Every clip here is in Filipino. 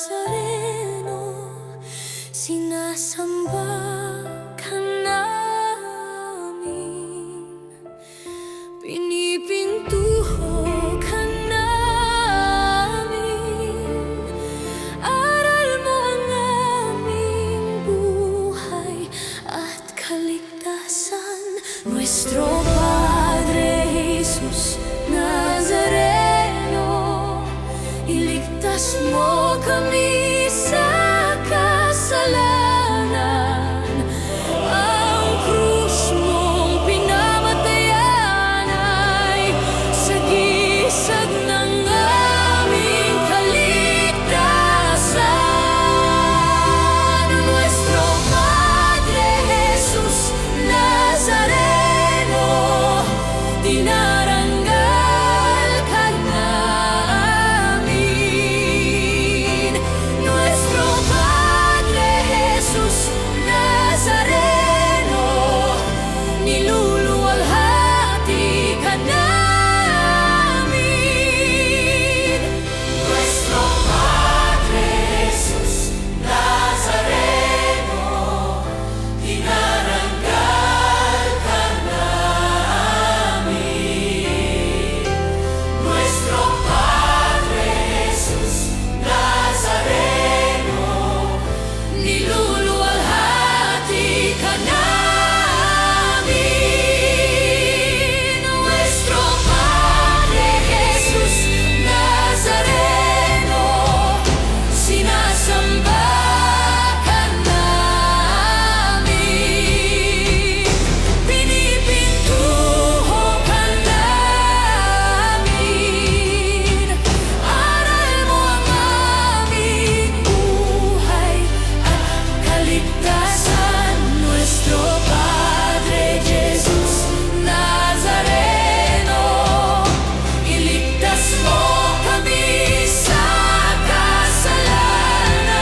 Nazareno, sinasamba ka namin, pinipintuho ka namin, aral mo ang aming buhay at kaligtasan. Nuestro Padre Jesus Nazareno, iligtas mo kami sa kasalanan. Ang krus mong pinamatayan ay sagisag ng aming kaligtasan. Nuestro Padre Jesus Nazareno, dinaranggal ka namin. Nuestro Padre Jesus Nazareno, niluluwalhati ka namin. Nuestro Padre Jesus Nazareno, dinaranggal ka namin. Nuestro Padre Jesus Nazareno, niluluwalhati ka namin. Nuestro Padre Jesus Nazareno, sinasamba ka namin, pinipintuho ka namin, aral mo ang aming buhay at kaligtasan. Nuestro Padre Jesus Nazareno, iligtas mo kami sa kasalanan.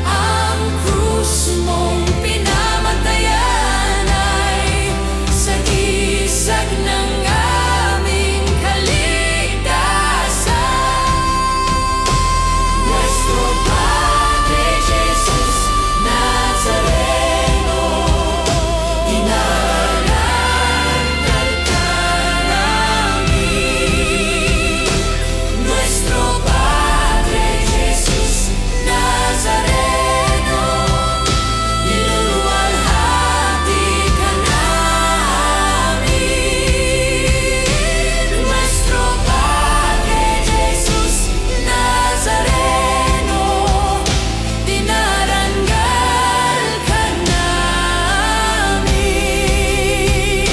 Ang krus mong pinamatayan ay sagisag ng aming kaligtasan. Nuestro Padre Jesus Nazareno, dinaranggal ka namin. Nuestro Padre Jesus Nazareno, niluluwalhati ka namin. Nuestro Padre Jesus Nazareno, dinaranggal ka namin.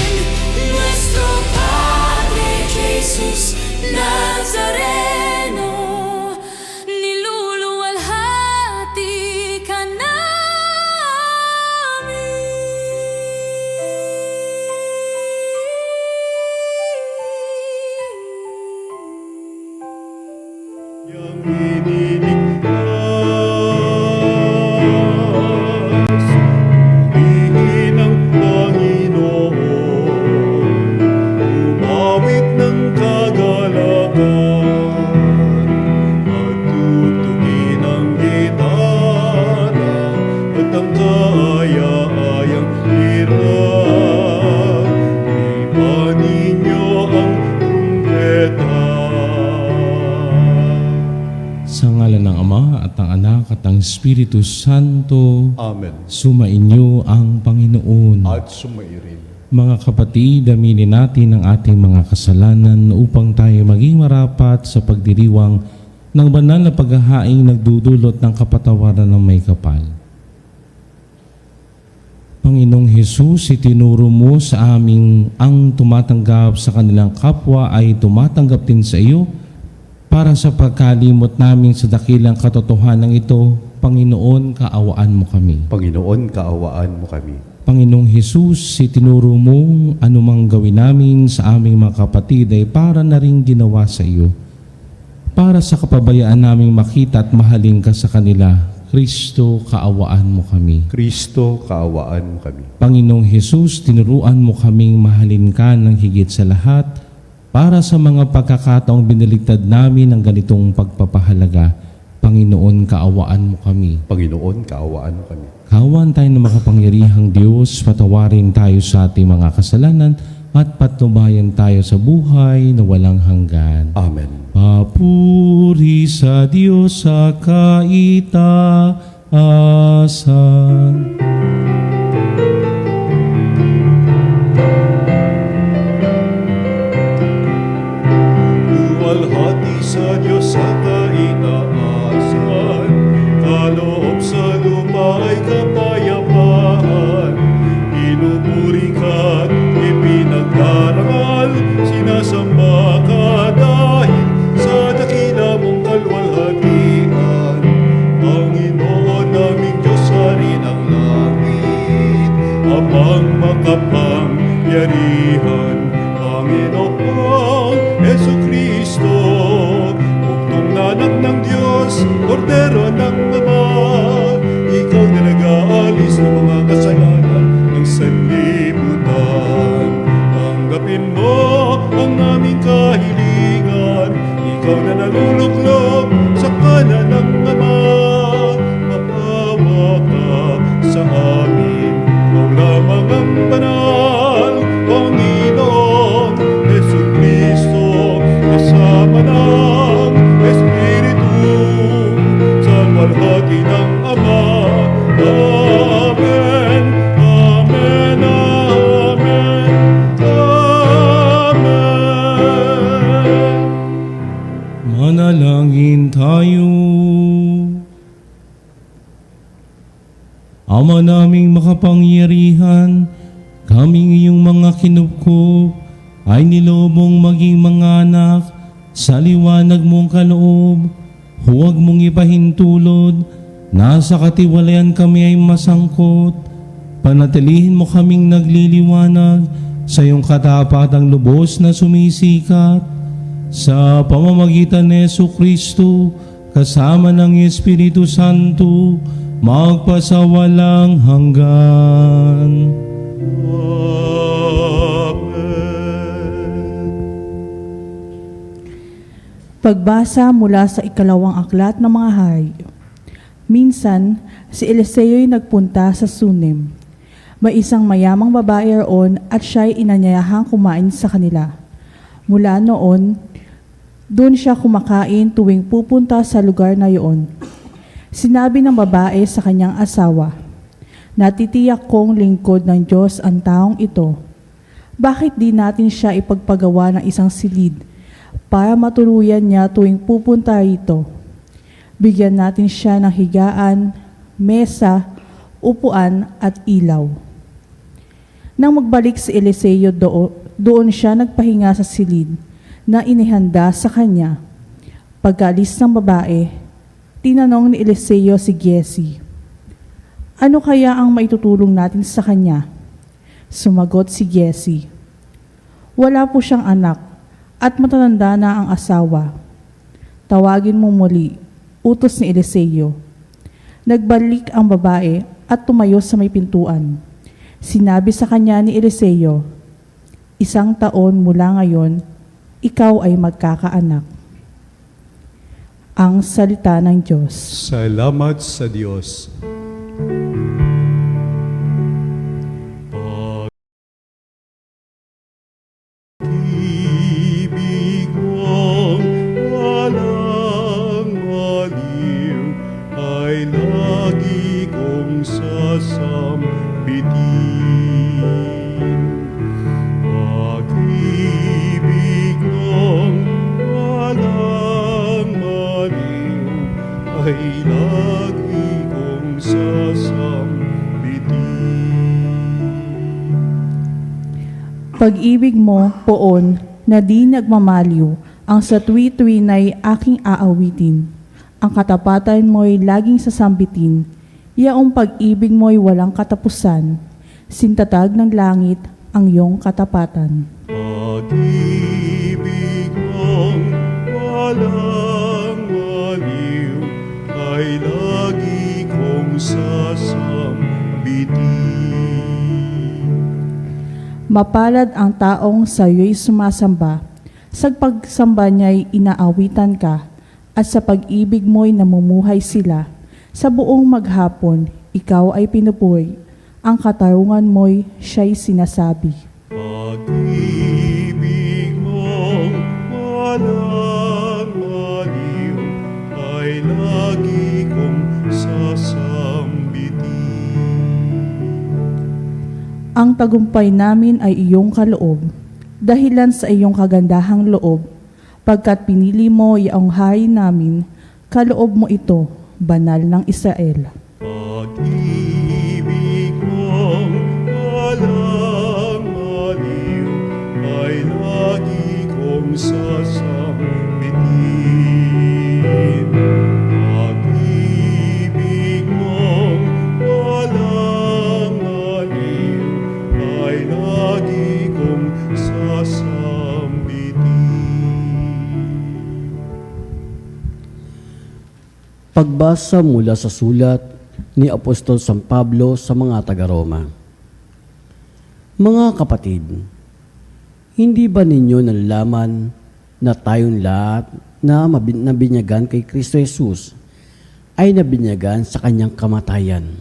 Nuestro Padre Jesus Nazareno, niluluwalhati ka namin. Yang iniligtas, purihin ang Panginoon, umawit ng kagalakan, at tutugin ang gitara, at ang kaaya-ayang lira. Ibanin niyo ang trumpeta. Sa ngalan ng Ama at ng Anak at ng Espiritu Santo, Amen. sumainyo ang Panginoon. At sumairin. Mga kapatid, aminin natin ang ating mga kasalanan upang tayo maging marapat sa pagdiriwang ng banal na paghahaing nagdudulot ng kapatawaran ng may kapal. Panginoong Hesus, itinuro mo sa aming ang tumatanggap sa kanilang kapwa ay tumatanggap din sa iyo. Para sa pagkalimot namin sa dakilang katotohanan ito, Panginoon, kaawaan mo kami. Panginoon, kaawaan mo kami. Panginoong Hesus, itinuro mo anumang gawin namin sa aming mga kapatid ay para na rin ginawa sa iyo. Para sa kapabayaan naming makita at mahalin ka sa kanila, Kristo, kaawaan mo kami. Kristo, kaawaan mo kami. Panginoong Hesus, tinuruan mo kaming mahalin ka ng higit sa lahat para sa mga pagkakataong biniligtad namin ng ganitong pagpapahalaga. Panginoon, kaawaan mo kami. Panginoon, kaawaan mo kami. Kaawaan tayo ng makapangyarihang Diyos, patawarin tayo sa ating mga kasalanan at patnubayan tayo sa buhay na walang hanggan. Amen. Papuri sa Diyos sa kaitaasan. Luwalhati sa Diyos sa kaitaasan, kaloob sa lupa ay kapayapaan. Pinupuri ka't ipinagdarangal, sinasamba ka dahil sa dakila mong kalwalhatian. Panginoon naming Diyos, hari ng langit, Amang makapangyarihan, Panginoon Jesucristo, bugtong nanak ng Diyos, kordero ng Ama, ikaw na nag-aalis ng mga kasalanan ng sanlibutan. Tanggapin mo ang aming kahilingan, ikaw na naluluklog sa kanan ng Ama. Maawa ka sa amin, ikaw lamang ang banal, Panginoon Jesucristo, kasama ng Espiritu, sa walhati ng Ama. Amen, amen, amen, amen. Manalangin tayo. Ama naming makapangyarihan, kaming iyong mga kinupkup ay nilobong maging mga anak sa liwanag mong kaloob. Huwag mong ipahintulod, nasa katiwalayan kami ay masangkot. Panatilihin mo kaming nagliliwanag sa iyong katapatang lubos na sumisikat. Sa pamamagitan ni Jesucristo, kasama ng Espiritu Santo, magpasawalang hanggan. Pagbasa mula sa ikalawang aklat ng mga hari. Minsan, si Eliseo'y nagpunta sa Sunem. May isang mayamang babae roon at siya'y inanyayahang kumain sa kanila. Mula noon, doon siya kumakain tuwing pupunta sa lugar na iyon. Sinabi ng babae sa kanyang asawa, "Natitiyak kong lingkod ng Diyos ang taong ito. Bakit di natin siya ipagpagawa ng isang silid para matuluyan niya tuwing pupunta rito? Bigyan natin siya ng higaan, mesa, upuan at ilaw." Nang magbalik si Eliseo doon siya nagpahinga sa silid na inihanda sa kanya. Pagkaalis ng babae, tinanong ni Eliseo si Giezi, "Ano kaya ang maitutulong natin sa kanya?" Sumagot si Giezi, "Wala po siyang anak at matatanda na ang asawa. Tawagin mo muli," utos ni Eliseo. Nagbalik ang babae at tumayo sa may pintuan. Sinabi sa kanya ni Eliseo, "1 taon mula ngayon, ikaw ay magkakaanak." Ang salita ng Diyos. Salamat sa Diyos. Pag-ibig mong walang aliw ay lagi kong sasambitin. Pag-ibig mong walang aliw ay lagi kong sasambitin. Pag-ibig mo, poon, na di nagmamaliw, ang sa tuwi-tuwi na'y aking aawitin. Ang katapatan mo'y laging sasambitin, yaong pag-ibig mo'y walang katapusan. Sintatag ng langit ang iyong katapatan. Pag-ibig mong walang aliw ay lagi kong sasambitin. Mapalad ang taong sa iyo'y sumasamba, sa pagsamba niya'y inaawitan ka, at sa pag-ibig mo'y namumuhay sila. Sa buong maghapon, ikaw ay pinupuri. Ang katarungan mo'y siya'y sinasabi. Pag-ibig mong walang aliw ay lagi kong sasambitin. Ang tagumpay namin ay iyong kaloob, dahilan sa iyong kagandahang loob, pagkat pinili mo iyong hari namin, kaloob mo ito, banal ng Israel. Pag-ibig mong walang aliw ay lagi kong sasambitin. Pag-ibig mong walang aliw ay lagi kong sasambitin. Pagbasa mula sa sulat ni Apostol San Pablo sa mga taga-Roma. Mga kapatid, hindi ba ninyo nalalaman na tayong lahat na nabinyagan kay Kristo Jesus ay nabinyagan sa kanyang kamatayan?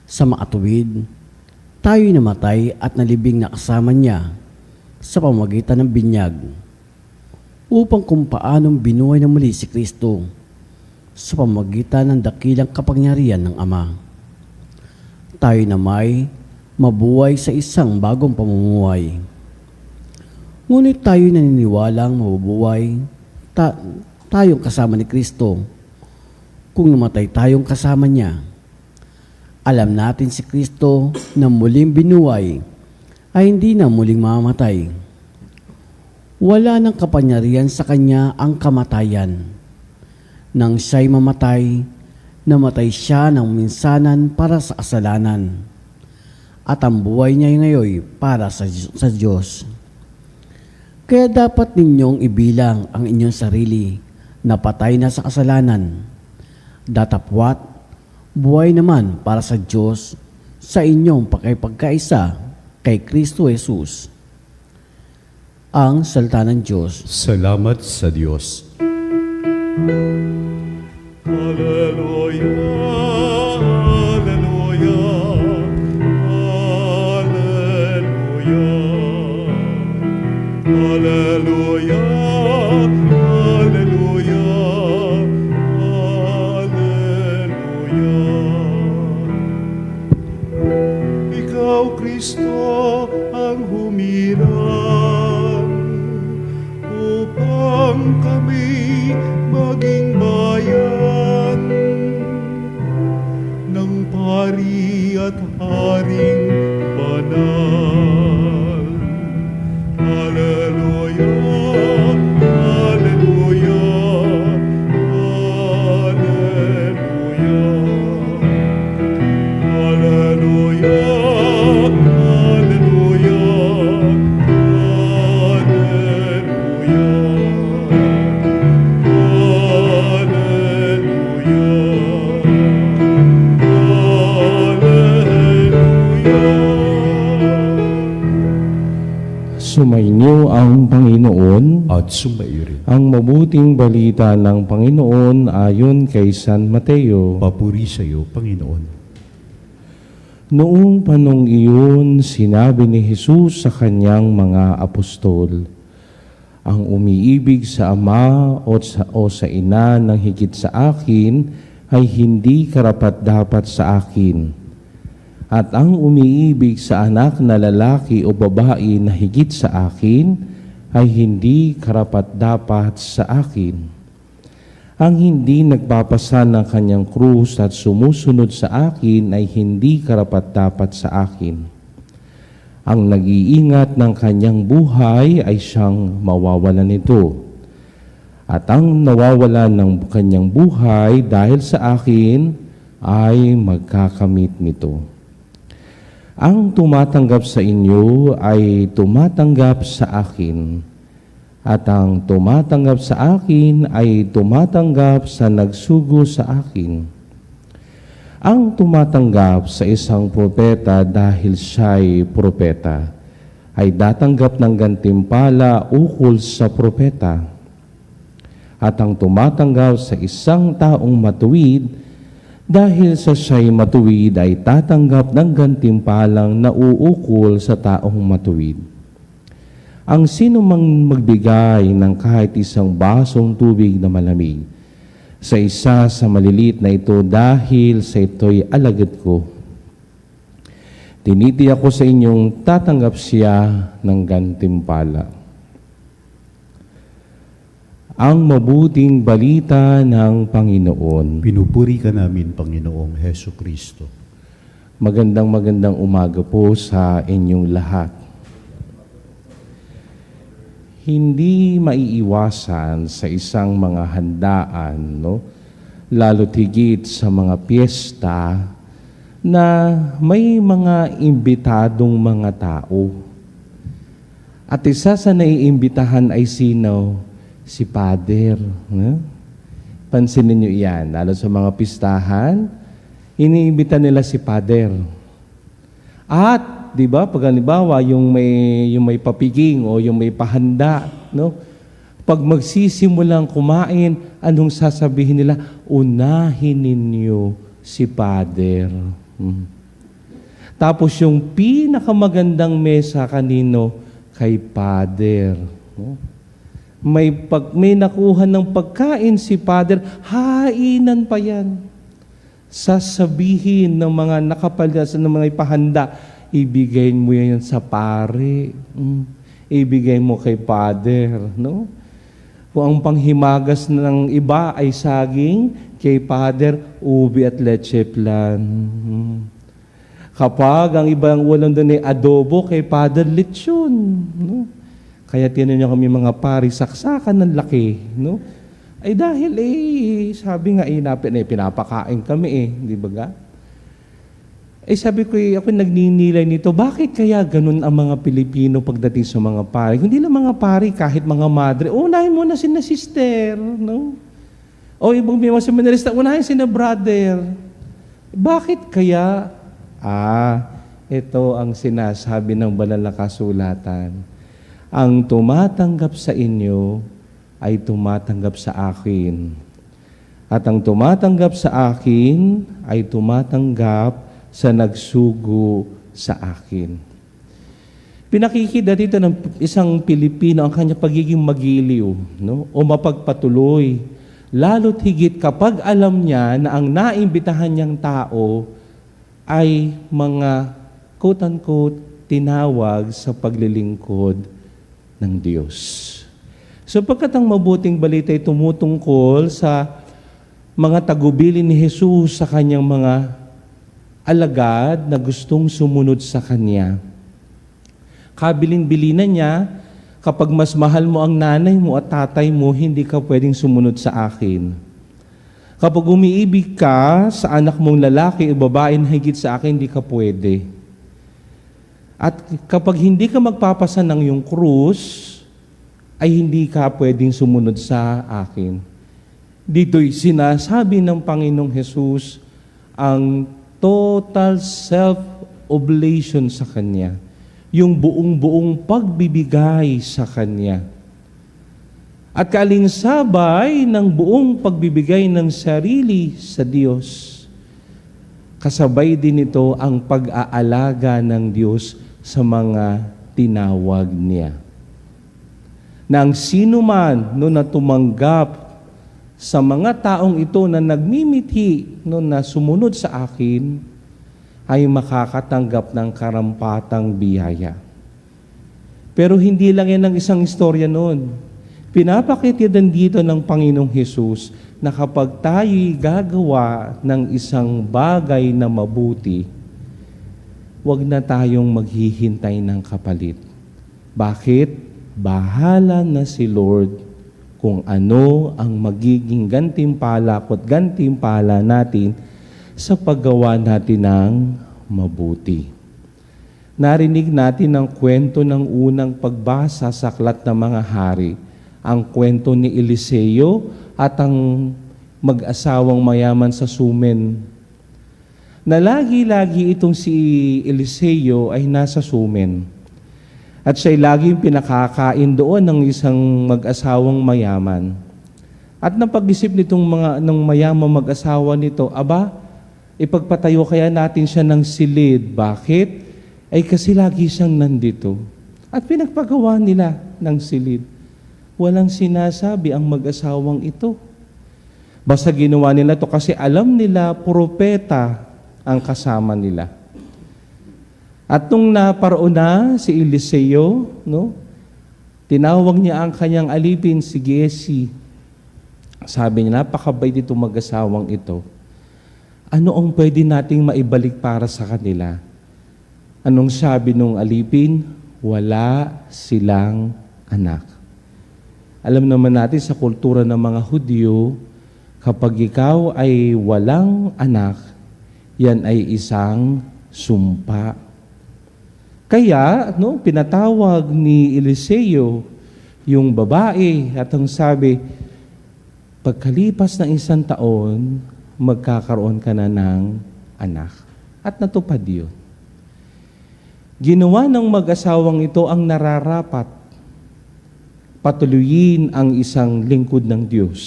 Sa makatuwid, tayo'y namatay at nalibing na kasama niya sa pamamagitan ng binyag, upang kung paanong binuhay na muli si Kristo sa pamamagitan ng dakilang kapangyarihan ng Ama, tayo na may mabuhay sa isang bagong pamumuhay. Ngunit tayo naniniwalang mabubuhay tayong kasama ni Kristo kung namatay tayong kasama niya. Alam natin si Kristo na muling binuhay ay hindi na muling mamamatay. Wala ng kapangyarihan sa kanya ang kamatayan. Nang siya'y mamatay, namatay siya ng minsanan para sa kasalanan, at ang buhay niya ngayon para sa Diyos. Kaya dapat ninyong ibilang ang inyong sarili na patay na sa kasalanan, datapwat buhay naman para sa Diyos sa inyong pakipagkaisa kay Kristo Jesus. Ang salita ng Diyos. Salamat sa Diyos. Hallelujah, hallelujah, hallelujah, hallelujah, hallelujah, hallelujah. Ikaw, Kristo, ang humirang upang kami maging bayan ng pari at haring banal. Hallelujah, hallelujah, hallelujah, hallelujah, hallelujah, Sumainyo ang Panginoon. at sumairin. Ang mabuting balita ng Panginoon ayon kay San Mateo. Papuri sa iyo, Panginoon. Noong panong iyon, sinabi ni Jesus sa kanyang mga apostol, ang umiibig sa ama o sa ina ng higit sa akin ay hindi karapat-dapat sa akin. At ang umiibig sa anak na lalaki o babae na higit sa akin ay hindi karapat-dapat sa akin. Ang hindi nagpapasa ng kanyang krus at sumusunod sa akin ay hindi karapat-dapat sa akin. Ang nag-iingat ng kanyang buhay ay siyang mawawalan nito. At ang nawawalan ng kanyang buhay dahil sa akin ay magkakamit nito. Ang tumatanggap sa inyo ay tumatanggap sa akin, at ang tumatanggap sa akin ay tumatanggap sa nagsugo sa akin. Ang tumatanggap sa isang propeta dahil siya'y propeta, ay datanggap ng gantimpala ukol sa propeta. at ang tumatanggap sa isang taong matuwid, dahil sa siya'y matuwid ay tatanggap ng gantimpalang nauukol sa taong matuwid. Ang sino mang magbigay ng kahit isang basong tubig na malamig sa isa sa malilit na ito dahil sa ito'y alagad ko, tinitiyak ko sa inyong tatanggap siya ng gantimpala. Ang mabuting balita ng Panginoon. Pinupuri ka namin, Panginoong Heso Kristo. Magandang umaga po sa inyong lahat. Hindi maiiwasan sa isang mga handaan, no? Lalo't higit sa mga piyesta na may mga imbitadong mga tao. At isa sa naiimbitahan ay sino? Si Pader. No? Pansinin niyo iyan, lalo sa mga pistahan, iniimbita nila si Pader. At, di ba, pag halimbawa, yung may papiging o yung may pahanda, no? Pag magsisimulang kumain, anong sasabihin nila? Unahin ninyo si Pader. Tapos yung pinakamagandang mesa kanino? Kay Pader. No? May nakuha ng pagkain si Pader, hainan pa yan. Sasabihin ng mga nakapaldas ng mga ipahanda, ibigay mo yan sa pare. Ibigay mo kay Pader. No? Kung ang panghimagas ng iba ay saging, kay Pader, ubi at leche flan. Kapag ang ibang walang doon ay adobo, kay Pader, lechon. No? Kaya tinan niyo kami mga pari, saksakan ng laki, no? Ay dahil sabi nga pinapakain kami di ba ga? Sabi ko ako nagninilay nito, bakit kaya ganun ang mga Pilipino pagdating sa mga pari? Hindi lang mga pari, kahit mga madre, unahin mo na sina sister, no? O ibang mga seminarista, unahin sina brother. Bakit kaya? Ito ang sinasabi ng banal na kasulatan. Ang tumatanggap sa inyo ay tumatanggap sa akin. At ang tumatanggap sa akin ay tumatanggap sa nagsugo sa akin. Pinakikita dito ng isang Pilipino ang kanyang pagiging magiliw, no? O mapagpatuloy. Lalo't higit kapag alam niya na ang naimbitahan niyang tao ay mga quote-unquote tinawag sa paglilingkod ng Diyos. So pagkat ang mabuting balita ay tumutungkol sa mga tagubilin ni Jesus sa kanyang mga alagad na gustong sumunod sa Kanya. Kabilin-bilinan niya, kapag mas mahal mo ang nanay mo at tatay mo, hindi ka pwedeng sumunod sa akin. Kapag umiibig ka sa anak mong lalaki o babae na higit sa akin, hindi ka pwede. At kapag hindi ka magpapasan ng iyong krus, ay hindi ka pwedeng sumunod sa akin. Dito'y sinasabi ng Panginoong Jesus ang total self-oblation sa Kanya. Yung buong-buong pagbibigay sa Kanya. At kaalingsabay ng buong pagbibigay ng sarili sa Diyos. Kasabay din ito ang pag-aalaga ng Diyos sa mga tinawag niya. Na ang sino man na tumanggap sa mga taong ito na nagmimithi na sumunod sa akin, ay makakatanggap ng karampatang biyaya. Pero hindi lang yan ang isang istorya noon. Pinapakitidan dito ng Panginoong Hesus na kapag tayo'y gagawa ng isang bagay na mabuti, huwag na tayong maghihintay ng kapalit. Bakit? Bahala na si Lord kung ano ang magiging gantimpala at gantimpala natin sa paggawa natin ng mabuti. Narinig natin ang kwento ng unang pagbasa sa Aklat ng Mga Hari, ang kwento ni Eliseo at ang mag-asawang mayaman sa Sumen. Na lagi-lagi itong si Eliseo ay nasa Sumen. At siya'y laging pinakakain doon ng isang mag-asawang mayaman. At napag-isip nitong ng mayamang mag-asawa nito, aba, ipagpatayo kaya natin siya ng silid. Bakit? Ay kasi lagi siyang nandito. At pinagpagawa nila ng silid. Walang sinasabi ang mag-asawang ito. Basta ginawa nila to kasi alam nila propeta ang kasama nila. At nung naparoon na si Eliseo, no, tinawag niya ang kanyang alipin, si Giesi. Sabi niya, napakabait itong mag-asawang ito. Ano ang pwede nating maibalik para sa kanila? Anong sabi nung alipin? Wala silang anak. Alam naman natin sa kultura ng mga Hudyo, kapag ikaw ay walang anak, yan ay isang sumpa. Kaya, no, pinatawag ni Eliseo yung babae at ang sabi, pagkalipas ng 1 taon, magkakaroon ka na ng anak. At natupad yun. Ginawa ng mag-asawang ito ang nararapat. Patuloyin ang isang lingkod ng Diyos.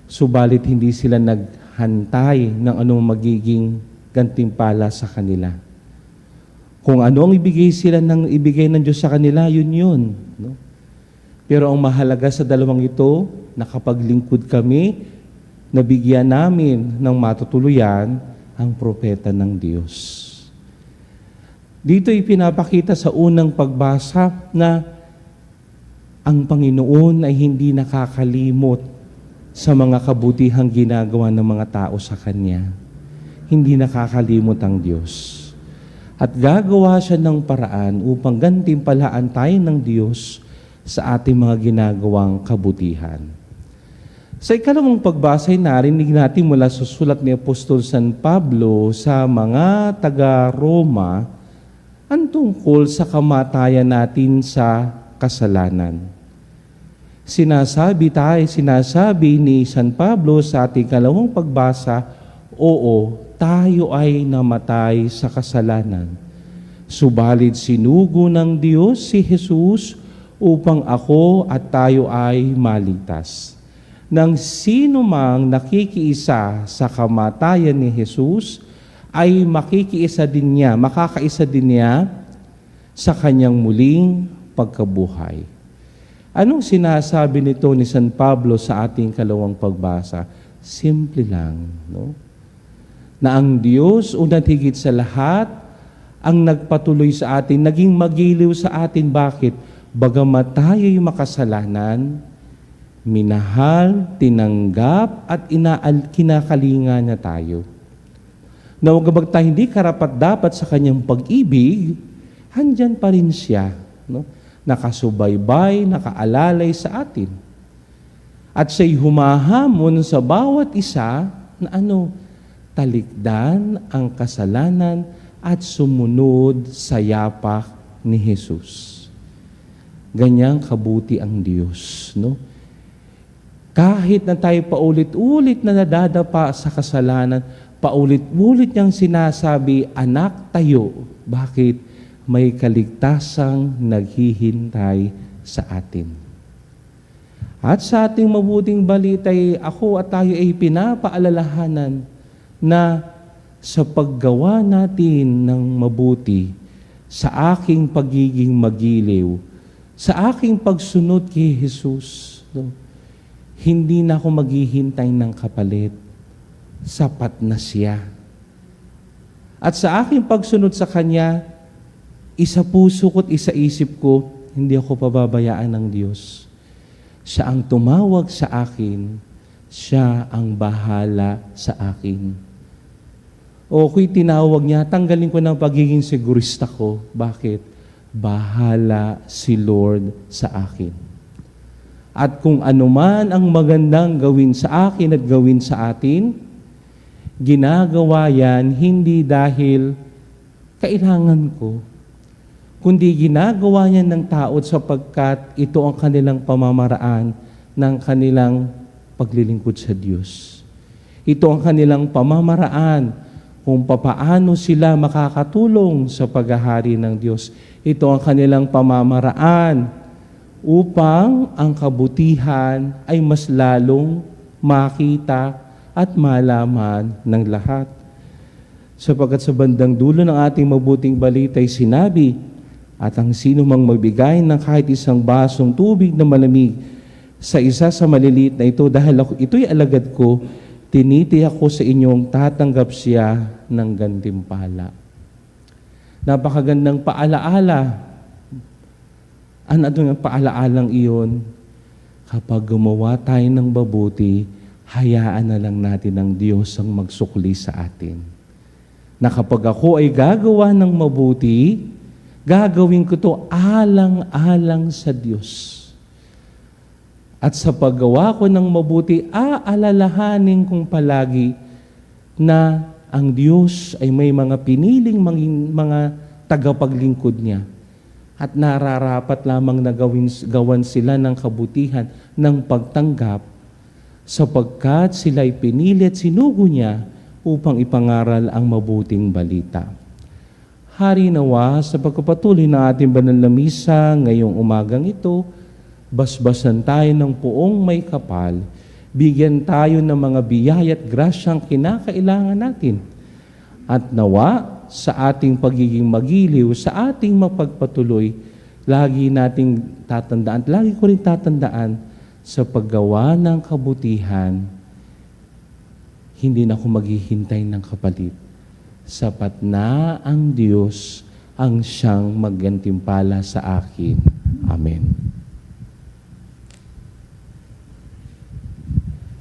Subalit hindi sila naghantay ng anong magiging gantimpala sa kanila. Kung ano ang ibigay ng Diyos sa kanila, yun. No? Pero ang mahalaga sa dalawang ito, nakapaglingkod kami, nabigyan namin ng matutuluyan ang propeta ng Diyos. Dito ipinapakita sa unang pagbasa na ang Panginoon ay hindi nakakalimot sa mga kabutihang ginagawa ng mga tao sa Kanya. Hindi nakakalimot ang Diyos. At gagawa siya ng paraan upang gantimpalaan tayo ng Diyos sa ating mga ginagawang kabutihan. Sa ikalawang pagbasa, narinig natin mula sa sulat ni Apostol San Pablo sa mga taga-Roma ang tungkol sa kamatayan natin sa kasalanan. Sinasabi ni San Pablo sa ating ikalawang pagbasa, oo, tayo ay namatay sa kasalanan. Subalit sinugo ng Diyos si Jesus upang ako at tayo ay maligtas. Nang sino mang nakikiisa sa kamatayan ni Jesus, ay makakaisa din niya sa kanyang muling pagkabuhay. Anong sinasabi nito ni San Pablo sa ating kalawang pagbasa? Simple lang, no? Na ang Diyos, una't higit sa lahat, ang nagpatuloy sa atin, naging magiliw sa atin. Bakit? Bagamat tayo'y makasalanan, minahal, tinanggap, at kinakalinga niya tayo. Na huwag tayo hindi karapat-dapat sa kanyang pag-ibig, handyan pa rin siya, no? Nakasubaybay, nakaalalay sa atin. At siya'y humahamon sa bawat isa na talikdan ang kasalanan at sumunod sa yapak ni Jesus. Ganyang kabuti ang Diyos, no? Kahit na tayo paulit-ulit na nadadapa sa kasalanan, paulit-ulit niyang sinasabi, anak tayo. Bakit? May kaligtasang naghihintay sa atin. At sa ating mabuting balita, ako at tayo ay pinapaalalahanan na sa paggawa natin ng mabuti, sa aking pagiging magiliw, sa aking pagsunod kay Jesus, no? Hindi na ako maghihintay ng kapalit. Sapat na siya. At sa aking pagsunod sa Kanya, isa puso ko't isa isip ko, hindi ako pababayaan ng Diyos. Siya ang tumawag sa akin, siya ang bahala sa akin. O ako'y tinawag niya, tanggalin ko ng pagiging sigurista ko. Bakit? Bahala si Lord sa akin. At kung anuman ang magandang gawin sa akin at gawin sa atin, ginagawa yan hindi dahil kailangan ko, kundi ginagawa niya ng tao sapagkat ito ang kanilang pamamaraan ng kanilang paglilingkod sa Diyos. Ito ang kanilang pamamaraan kung papaano sila makakatulong sa paghahari ng Diyos. Ito ang kanilang pamamaraan upang ang kabutihan ay mas lalong makita at malaman ng lahat. Sapagkat sa bandang dulo ng ating mabuting balita ay sinabi, at ang sino mang magbigay ng kahit isang basong tubig na malamig sa isa sa maliliit na ito, dahil ito'y alagad ko, tinitiyak ko sa inyong tatanggap siya ng gantimpala. Napakagandang paalaala. Ano ang paalaalang iyon? Kapag gumawa tayo ng mabuti, hayaan na lang natin ang Diyos ang magsukli sa atin. Na kapag ako ay gagawa ng mabuti, gagawin ko to alang-alang sa Diyos. At sa paggawa ko ng mabuti, aalalahanin kong palagi na ang Diyos ay may mga piniling mga tagapaglingkod niya. At nararapat lamang na gawan sila ng kabutihan ng pagtanggap sapagkat sila ay pinili at sinugo niya upang ipangaral ang mabuting balita. Hari nawa sa pagpapatuloy ng ating banal na misa ngayong umagang ito, basbasan tayo ng puong may kapal, bigyan tayo ng mga biyaya at grasyang kinakailangan natin. At nawa sa ating pagiging magiliw, sa ating mapagpatuloy, lagi nating tatandaan, lagi ko rin tatandaan, sa paggawa ng kabutihan, hindi na ako maghihintay ng kapalit. Sapat na ang Diyos ang siyang maggantimpala sa akin. Amen.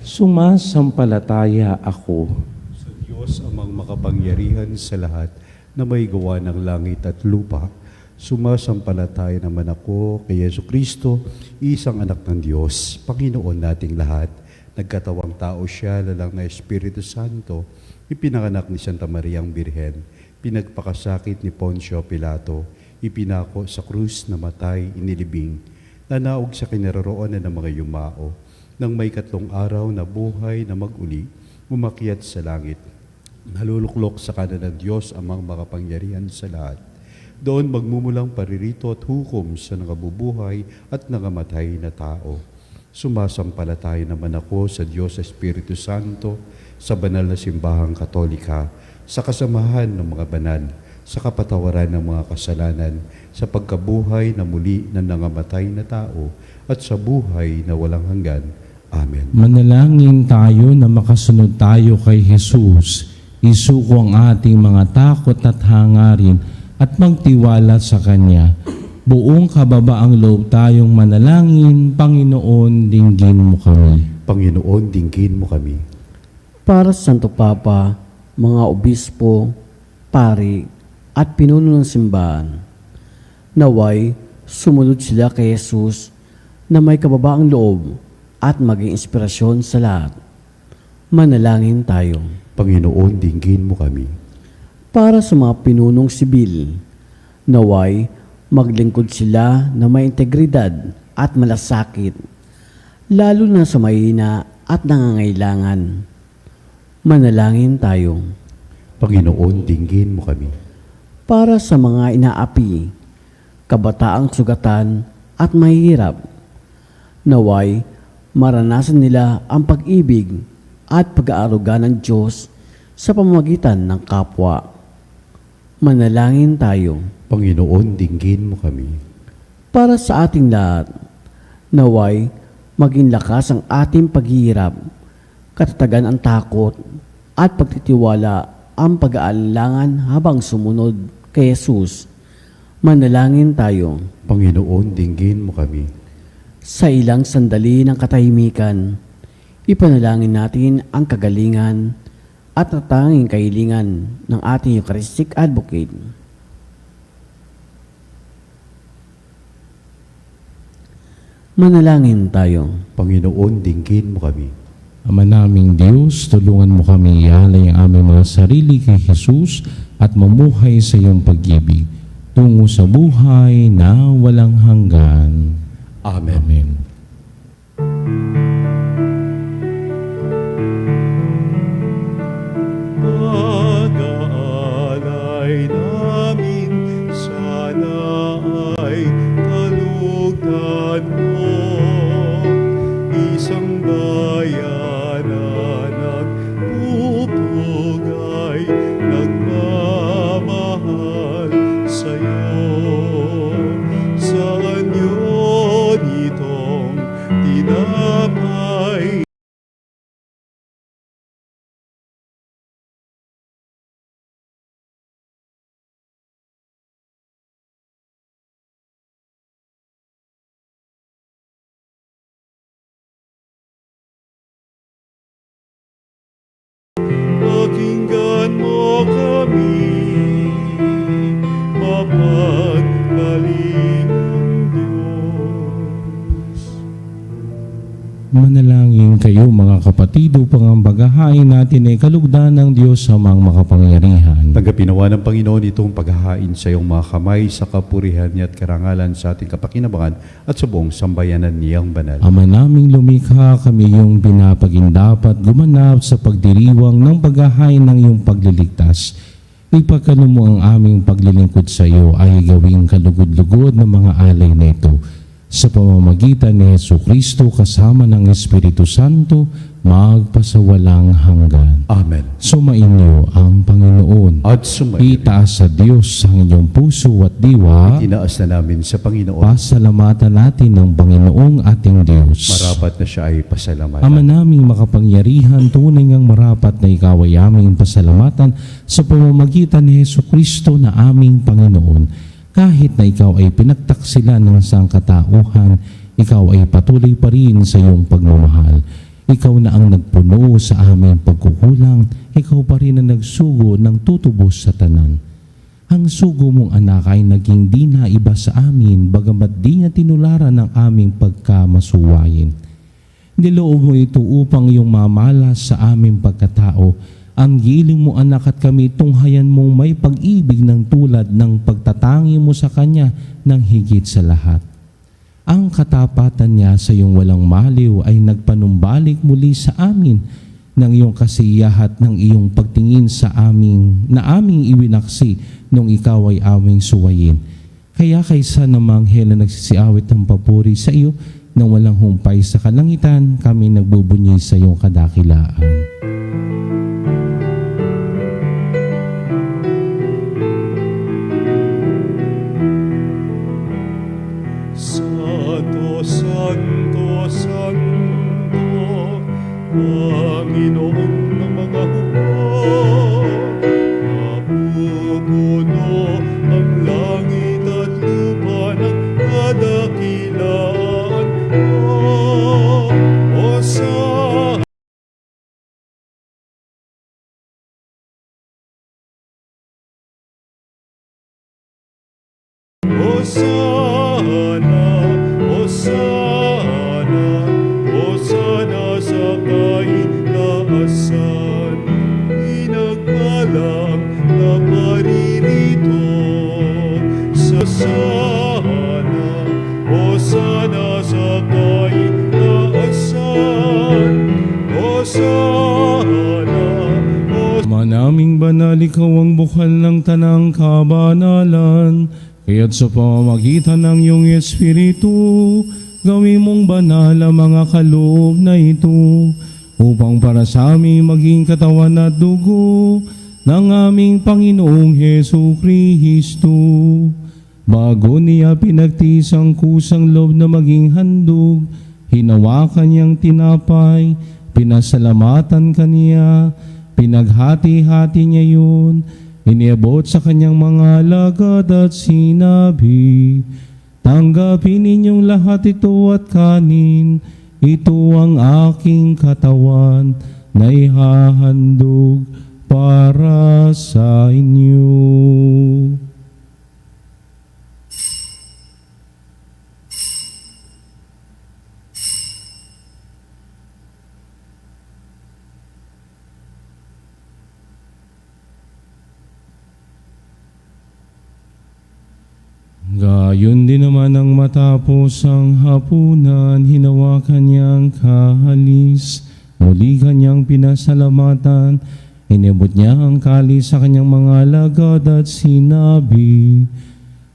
Sumasampalataya ako Sa Diyos amang makapangyarihan sa lahat na may gawa ng langit at lupa, sumasampalataya naman ako kay Yesu Kristo, isang anak ng Diyos, Panginoon nating lahat. Nagkatawang tao siya, lalang na Espiritu Santo, ipinanganak ni Santa Maria ang Birhen, pinagpakasakit ni Poncio Pilato, ipinako sa krus, namatay, inilibing, nanaog sa kinaroroonan ng mga yumao, nang may 3 araw na buhay na mag-uli, umakyat sa langit, naluluklok sa kanan ng Diyos amang makapangyarihan sa lahat. Doon magmumulang paririto at hukom sa nangabubuhay at nangamatay na tao. Sumasampalataya naman ako sa Diyos Espiritu Santo, sa banal na simbahang Katolika, sa kasamahan ng mga banal, sa kapatawaran ng mga kasalanan, sa pagkabuhay na muli ng nangamatay na tao, at sa buhay na walang hanggan. Amen. Manalangin tayo na makasunod tayo kay Jesus. Isuko ang ating mga takot at hangarin at magtiwala sa Kanya. Buong kababaang loob tayong manalangin, Panginoon, dinggin mo kami. Panginoon, dinggin mo kami. Para sa Santo Papa, mga obispo, pari, at pinuno ng simbahan, naway sumunod sila kay Jesus na may kababaang loob at maging inspirasyon sa lahat. Manalangin tayo. Panginoon, dinggin mo kami. Para sa mga pinunong sibil, naway maglingkod sila na may integridad at malasakit, lalo na sa mahina at nangangailangan. Manalangin tayo. Panginoon, dinggin mo kami. Para sa mga inaapi, kabataang sugatan at mahihirap, naway maranasan nila ang pag-ibig at pag-aaruga ng Diyos sa pamamagitan ng kapwa. Manalangin tayo. Panginoon, dinggin mo kami. Para sa ating lahat, naway maging lakas ang ating paghihirap, katatagan ang takot, at pagtitiwala ang pag-aalinlangan habang sumunod kay Jesus. Manalangin tayo. Panginoon, dinggin mo kami. Sa ilang sandali ng katahimikan, ipanalangin natin ang kagalingan at natanging kahilingan ng ating Eucharistic Advocate. Manalangin tayo. Panginoon, dinggin mo kami. Ama naming Diyos, tulungan mo kami ialay ang aming mga sarili kay Jesus at mamuhay sa iyong pag-ibig tungo sa buhay na walang hanggan. Amen. Amen. Pag-aalay namin, sana ay talugdan kayo mga kapatid upang ang paghahain natin ay kalugdan ng Diyos sa mga makapangyarihan. Tanggapin nawa ng Panginoon itong paghahain sa iyong mga kamay sa kapurihan niya at karangalan sa ating kapakinabangan at sa buong sambayanan niyang banal. Ama naming lumikha, kami yung pinapagindapat gumanap sa pagdiriwang ng paghahain ng iyong pagliligtas. Ipagkaloob mo ang aming paglilingkod sa iyo ay gawing kalugod-lugod ng mga alay na ito. Sa pamamagitan ni Jesucristo kasama ng Espiritu Santo, magpasawalang hanggan. Amen. Sumainyo ang Panginoon. At sumayin, Itaas sa Diyos ang inyong puso at diwa. tinaas na namin sa Panginoon. Pasalamatan natin ng Panginoong ating Diyos. Marapat na siya ay pasalamatan. Ama naming makapangyarihan, tunay ngang marapat na ikaw ay aming pasalamatan sa pamamagitan ni Jesucristo na aming Panginoon. Kahit na ikaw ay pinagtaksila ng sangkatauhan, ikaw ay patuloy pa rin sa iyong pagmamahal. Ikaw na ang nagpuno sa aming pagkukulang, ikaw pa rin ang nagsugo ng tutubos sa tanan. Ang sugo mong anak ay naging di na iba sa amin, bagamat di niya tinularan ng aming pagkamasuwayin. Niloob mo ito upang iyong mamalas sa aming pagkatao. Ang giling mo anak at kami tunghayan mong may pag-ibig ng tulad ng pagtatangi mo sa Kanya ng higit sa lahat. Ang katapatan niya sa iyong walang maliw ay nagpanumbalik muli sa amin ng iyong kasiyahat ng iyong pagtingin sa aming iwinaksi nung ikaw ay aming suwayin. Kaya kaysa namang hela nagsisiawit ng papuri sa iyo nang walang humpay sa kalangitan, kami nagbubunyi sa iyong kadakilaan. Santo, Santo, Santo, Panginoon ng mga hukbo, napupuno ang langit at lupa ng kadakilaan mo. Hosanna, Hosanna, Hosanna, Hosanna sa kaitaasan. Pinagpalang na paririto sa sana. Hosanna sa kaitaasan. Hosanna, Manaming banal, ikaw ang bukal ng tanang kabanalan. Kaya't sa pamamagitan ng iyong Espiritu, gawin mong banal ang mga kaloob na ito, upang para sa amin maging katawan at dugo ng aming Panginoong Hesu Kristo. Bago niya pinagtiis ang kusang loob na maging handog, hinawakan niyang tinapay, pinasalamatan kaniya, pinaghati-hati niya yun, iniabot sa kanyang mga alagad at sinabi, tanggapin ninyong lahat ito at kanin, ito ang aking katawan na ihahandog para sa inyo. Gayon din naman ang matapos ang hapunan, hinawakan niyang kahalis, muli kanyang pinasalamatan, inibot niya ang kalis sa kanyang mga alagad at sinabi,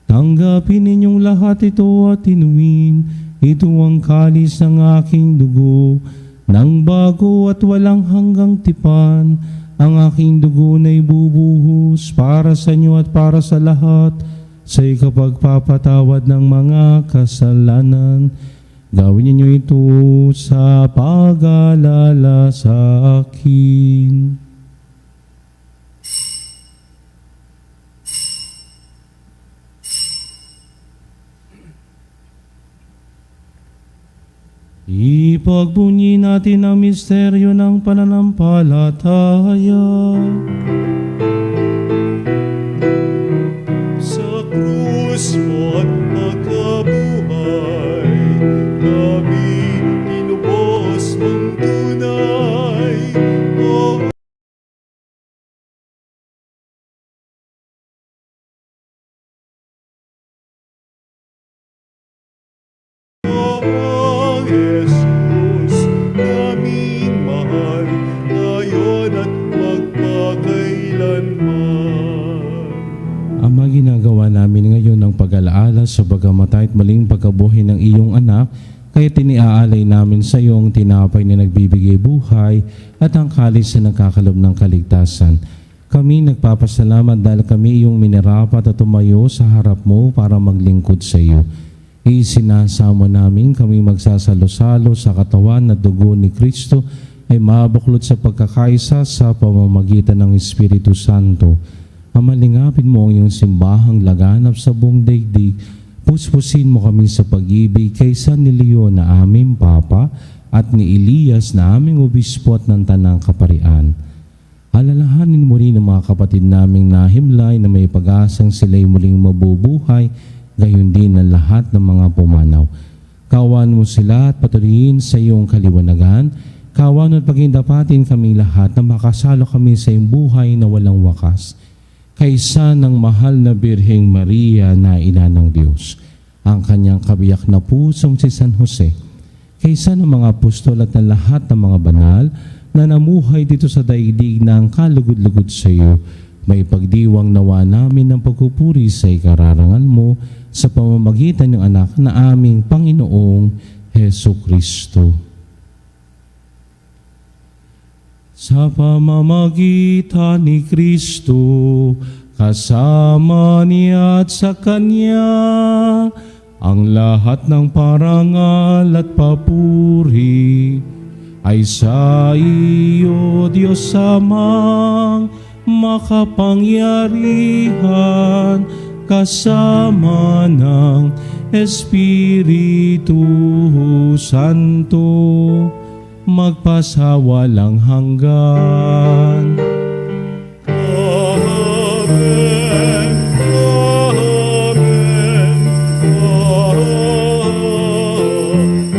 tanggapin ninyong lahat ito at inumin, ito ang kalis ng aking dugo, ng bago at walang hanggang tipan, ang aking dugo na ibubuhos para sa inyo at para sa lahat, sa ikapagpapatawad ng mga kasalanan. Gawin niyo ito sa pag-alala sa akin. Ipagbunyi natin ang misteryo ng pananampalataya. Krus mo at pagkabuhay, kami tinubos mong pagkamatay at maling pagkabuhay ng iyong anak, kaya tiniaalay namin sa iyo ang tinapay na nagbibigay buhay at ang kalis na nagkakalob ng kaligtasan. Kami nagpapasalamat dahil kami iyong minarapat at tumayo sa harap mo para maglingkod sa iyo. Isinasamo namin kami magsasalo-salo sa katawan na dugo ni Kristo ay mabuklod sa pagkakaisa sa pamamagitan ng Espiritu Santo. Amalingapin mo ang iyong simbahang laganap sa buong daigdig. Puspusin mo kami sa pag-ibig kaysa ni Leo na aming Papa at ni Elias na aming obispo at ng Tanang Kaparian. Alalahanin mo rin ang mga kapatid naming nahimlay na may pag-asang sila'y muling mabubuhay, gayon din ang lahat ng mga pumanaw. Kawan mo sila at patuloyin sa iyong kaliwanagan. Kawan at pagindapatin kaming lahat na makasalo kami sa iyong buhay na walang wakas. Kaysa ng mahal na Birheng Maria na ina ng Diyos, ang kanyang kabiyak na pusong si San Jose, kaysa ng mga apostol at ng lahat ng mga banal na namuhay dito sa daigdig na ang kalugod-lugod sa iyo, may pagdiwang nawa namin ng pagpupuri sa ikararangal mo sa pamamagitan ng anak na aming Panginoong Heso Kristo. Sa pamamagitan ni Kristo, kasama niya at sa Kanya, ang lahat ng parangal at papuri ay sa iyo, Diyos Amang makapangyarihan, kasama ng Espiritu Santo, magpasawalang hanggan. Amen. Amen. Amen.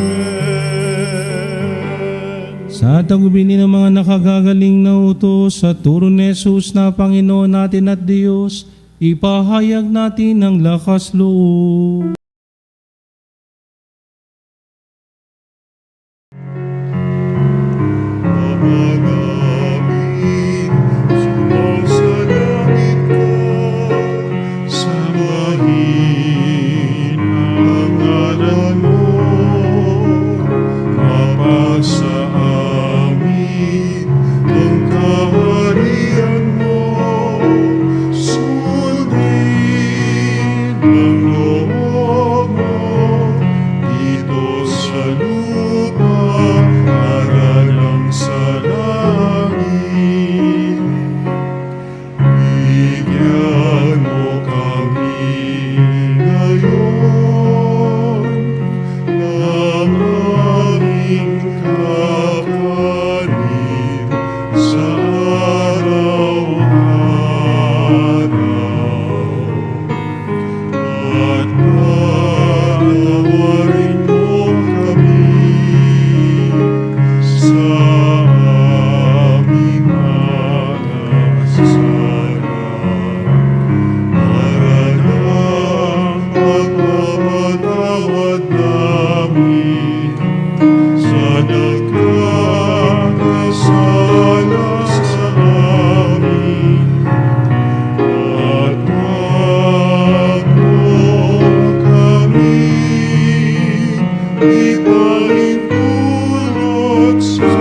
Sa tagubin ng mga nakagagaling na utos sa turo ni Jesus na Panginoon natin at Diyos, ipahayag natin ang lakas loob. Namin, sumasalangit ka, sambahin ang ngalan mo, mapasa amin ang kaharian mo, sundin ang loob mo, dito sa lupa, para lang sa langit. Bigyan mo kami ngayon ng aming kakanin sa araw-araw. At patawarin mo kami sa aming mga kasala, para ng pagpapatawad namin sa nagkakasala sa amin. At wag mo kami ipahintulot sa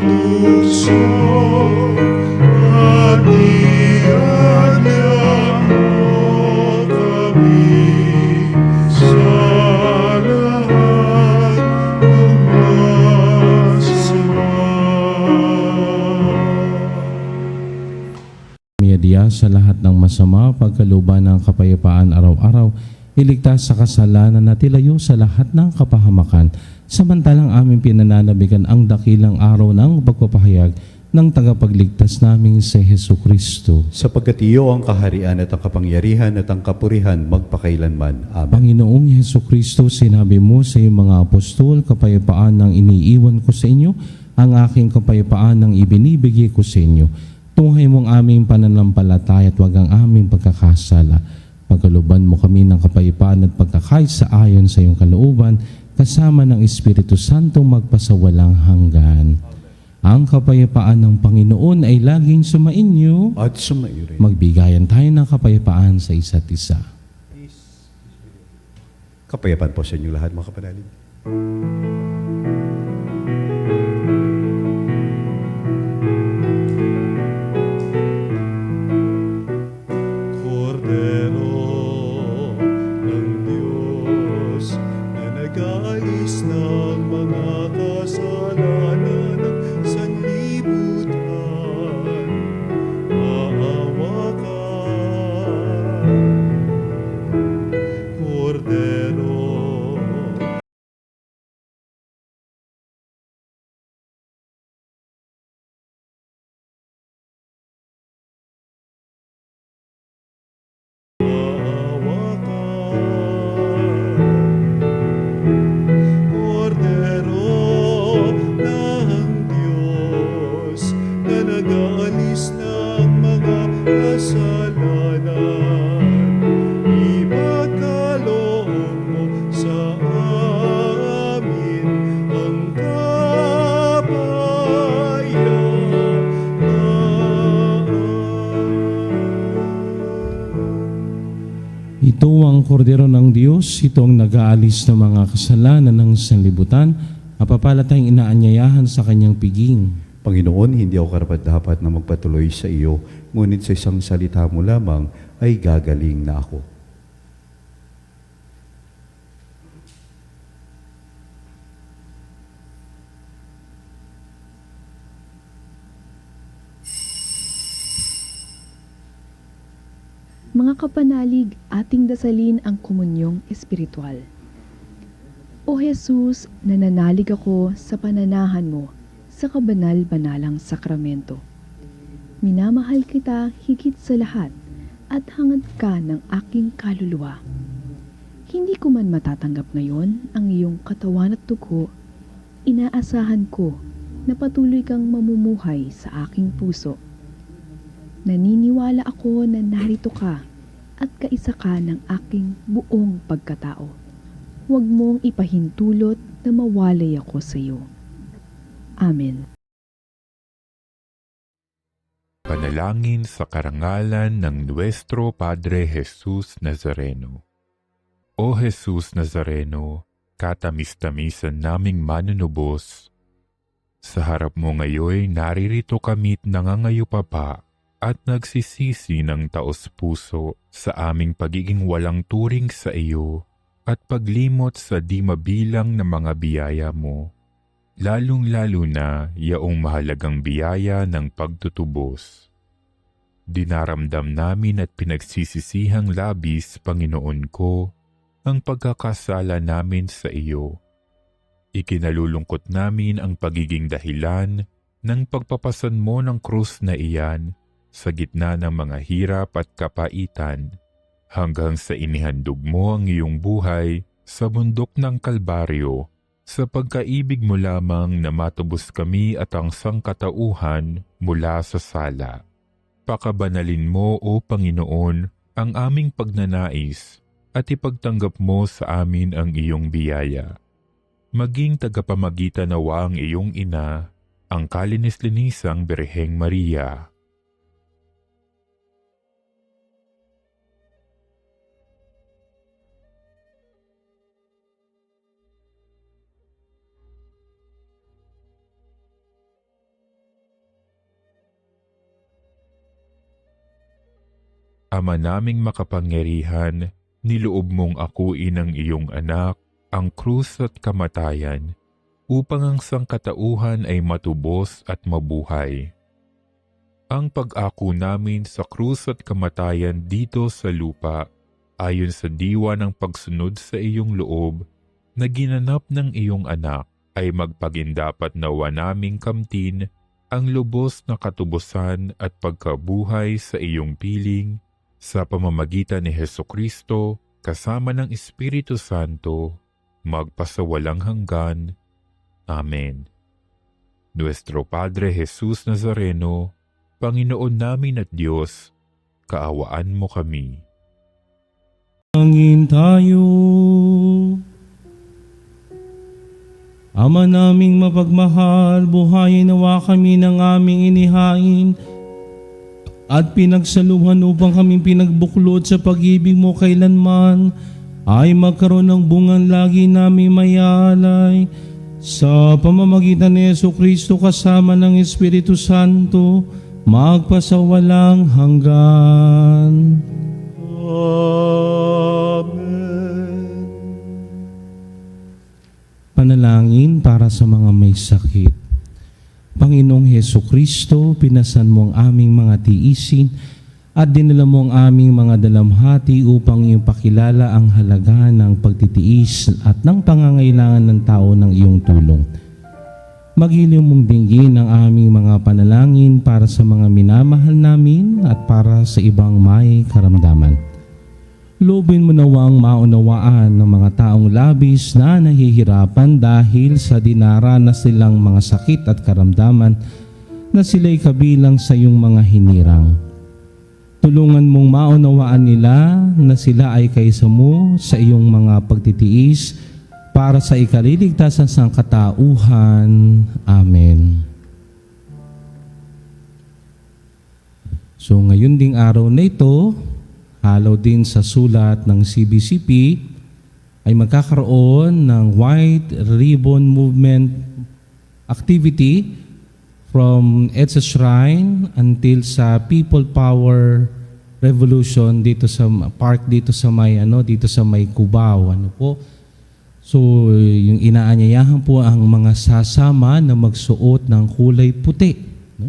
tukso, at iadya mo kami sa lahat ng masama. Miyadiya sa lahat ng masama, pagkaluban ng kapayapaan araw-araw, iligtas sa kasalanan at ilayo sa lahat ng kapahamakan. Samantalang aming pinananabigan ang dakilang araw ng pagpapahayag ng tagapagligtas naming si Hesu Kristo. Sapagkat iyo ang kaharian at ang kapangyarihan at ang kapurihan magpakailanman. Amen. Panginoong Hesu Kristo, sinabi mo sa iyong mga apostol, kapayapaan ang iniiwan ko sa inyo, ang aking kapayapaan ang ibinibigay ko sa inyo. Tunghay mong aming pananampalataya at wag ang aming pagkakasala. Pagkaluban mo kami ng kapayapaan at pagkakaisa ayon sa iyong kalooban, kasama ng Espiritu Santo magpasawalang hanggan. Ang kapayapaan ng Panginoon ay laging sumainyo. At sumairin. Magbigayan tayo ng kapayapaan sa isa't isa. Kapayapaan po sa inyo lahat, mga kapanalig. Kordero ng Diyos na nag-aalis ng mga kasalanan ng sanlibutan, maawa ka. Kordero maawa ka. Kordero ng Diyos na nag-aalis ng mga kasalanan, ipagkaloob mo sa amin ang kapayapaan. Ito ang kordero ng Diyos, ito ang nag-aalis ng mga kasalanan ng sanlibutan. Mapapala tayong inaanyayahan sa kanyang piging. Panginoon, hindi ako karapat-dapat na magpatuloy sa iyo, ngunit sa isang salita mo lamang ay gagaling na ako. Mga kapanalig, ating dasalin ang komunyong espiritual. O Jesus, nananalig ako sa pananahan mo sa kabanal-banalang sakramento. Minamahal kita higit sa lahat at hangad ka ng aking kaluluwa. Hindi ko man matatanggap ngayon ang iyong katawan at dugo, inaasahan ko na patuloy kang mamumuhay sa aking puso. Naniniwala ako na narito ka at kaisa ka ng aking buong pagkatao. Huwag mong ipahintulot na mawalay ako sa iyo. Amen. Panalangin sa karangalan ng Nuestro Padre Jesus Nazareno. O Jesus Nazareno, katamis-tamisan naming manunubos, sa harap mo ngayon naririto kami't nangangayupapa at nagsisisi ng taos-puso sa aming pagiging walang turing sa iyo at paglimot sa di mabilang na mga biyaya mo, lalong-lalo na yaong mahalagang biyaya ng pagtutubos. Dinaramdam namin at pinagsisisihang labis, Panginoon ko, ang pagkakasala namin sa iyo. Ikinalulungkot namin ang pagiging dahilan ng pagpapasan mo ng krus na iyan sa gitna ng mga hirap at kapaitan, hanggang sa inihandog mo ang iyong buhay sa bundok ng Kalbaryo, sa pagkaibig mo lamang na matubos kami at ang sangkatauhan mula sa sala. Pakabanalin mo, O Panginoon, ang aming pagnanais at ipagtanggap mo sa amin ang iyong biyaya. Maging tagapamagitan nawa ang iyong ina, ang kalinis-linisang Birheng Maria. Ama naming makapangyarihan, niloob mong akuin ang iyong anak, ang krus at kamatayan, upang ang sangkatauhan ay matubos at mabuhay. Ang pag-ako namin sa krus at kamatayan dito sa lupa, ayon sa diwa ng pagsunod sa iyong loob, na ginanap ng iyong anak, ay magpagindapat nawa naming kamtin ang lubos na katubusan at pagkabuhay sa iyong piling, sa pamamagitan ni Hesukristo, kasama ng Espiritu Santo, magpasawalang hanggan. Amen. Nuestro Padre Jesus Nazareno, Panginoon namin at Diyos, kaawaan mo kami. Angin tayo. Ama naming mapagmahal, buhayin nawa kami ng aming inihain at pinagsaluhan upang kami pinagbuklod sa pag-ibig mo kailanman ay magkaroon ng bungang lagi namin mayalay sa pamamagitan ni Jesucristo kasama ng Espiritu Santo, magpasawalang hanggan. Amen. Panalangin para sa mga may sakit. Panginoong Jesucristo, pinasan mo ang aming mga tiisin at dinala mo ang aming mga dalamhati upang iyong pakilala ang halaga ng pagtitiis at ng pangangailangan ng tao ng iyong tulong. Magiliw mong dinggin ang aming mga panalangin para sa mga minamahal namin at para sa ibang may karamdaman. Loobin mo nawang maunawaan ng mga taong labis na nahihirapan dahil sa dinaranas nilang mga sakit at karamdaman na sila'y kabilang sa iyong mga hinirang. Tulungan mong maunawaan nila na sila ay kaysa mo sa iyong mga pagtitiis para sa ikaliligtasan sa katauhan. Amen. So ngayon ding araw na ito, halaw din sa sulat ng CBCP, ay magkakaroon ng White Ribbon Movement activity from EDSA Shrine until sa People Power Revolution dito sa park dito sa may Cubao, po. So yung inaanyayahan po ang mga sasama na magsuot ng kulay puti, no?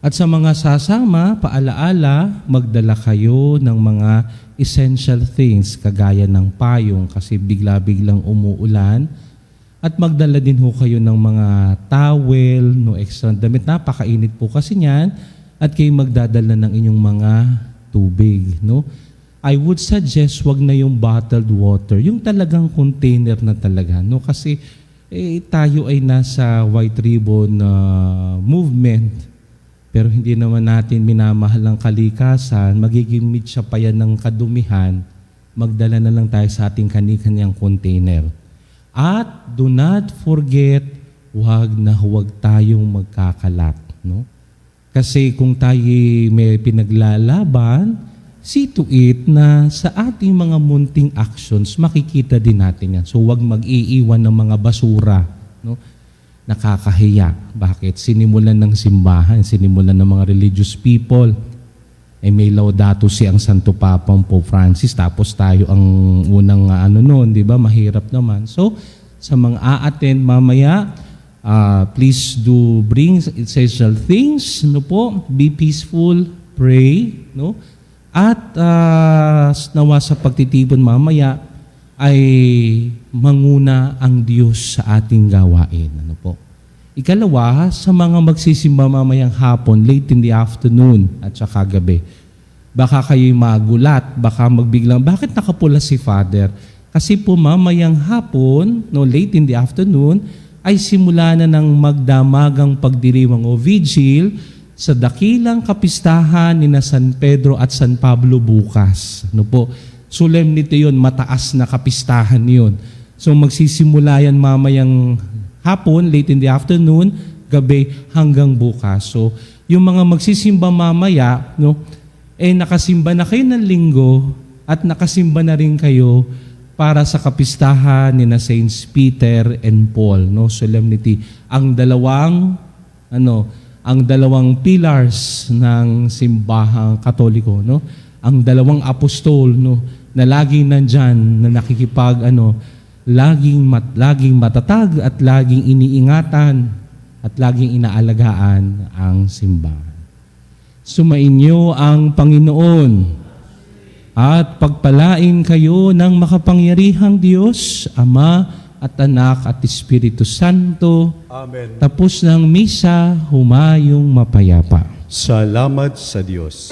At sa mga sasama, paalaala, magdala kayo ng mga essential things kagaya ng payong kasi bigla-biglang umuulan. At magdala din ho kayo ng mga towel, no, extra damit. Napakainit po kasi niyan. At kayo magdadala ng inyong mga tubig. No? I would suggest wag na yung bottled water. Yung talagang container na talaga. No? Kasi tayo ay nasa White Ribbon movement. Pero hindi naman natin minamahal ang kalikasan. Magiging mitsa pa yan ng kadumihan. Magdala na lang tayo sa ating kani-kanyang container. At do not forget, huwag tayong magkakalat. No? Kasi kung tayo may pinaglalaban, see to it na sa ating mga munting actions, makikita din natin yan. So huwag mag-iiwan ng mga basura. No? Nakakahiya. Bakit? Sinimulan ng simbahan, sinimulan ng mga religious people. May Laudato Si ang Santo Papang Pope Francis, tapos tayo ang unang noon, di ba? Mahirap naman. So, sa mga a-attend mamaya, please do bring essential things, no po? Be peaceful, pray, no? At nawa sa pagtitipon mamaya ay manguna ang Diyos sa ating gawain, ano po? Ikalawa, sa mga magsisimba mamayang hapon, late in the afternoon at saka gabi, baka kayo'y magulat, baka magbiglang, bakit nakapula si Father? Kasi po mamayang hapon, no, late in the afternoon, ay simula na ng magdamagang pagdiriwang o vigil sa dakilang kapistahan ni na San Pedro at San Pablo bukas. Ano po? Solemnity yun, mataas na kapistahan yun. So magsisimula yan mamayang hapon, late in the afternoon, gabi hanggang bukas. So, yung mga magsisimba mamaya, no, nakasimba na kayo ng linggo at nakasimba na rin kayo para sa kapistahan ni na Saints Peter and Paul, no, solemnity. Ang dalawang pillars ng simbahang Katoliko, no, ang dalawang apostol, no, na laging nandyan, na laging matatag at laging iniingatan at laging inaalagaan ang simbahan. Sumainyo ang Panginoon at pagpalain kayo ng makapangyarihang Diyos, Ama at Anak at Espiritu Santo. Amen. Tapos ng misa, humayong mapayapa. Salamat sa Diyos.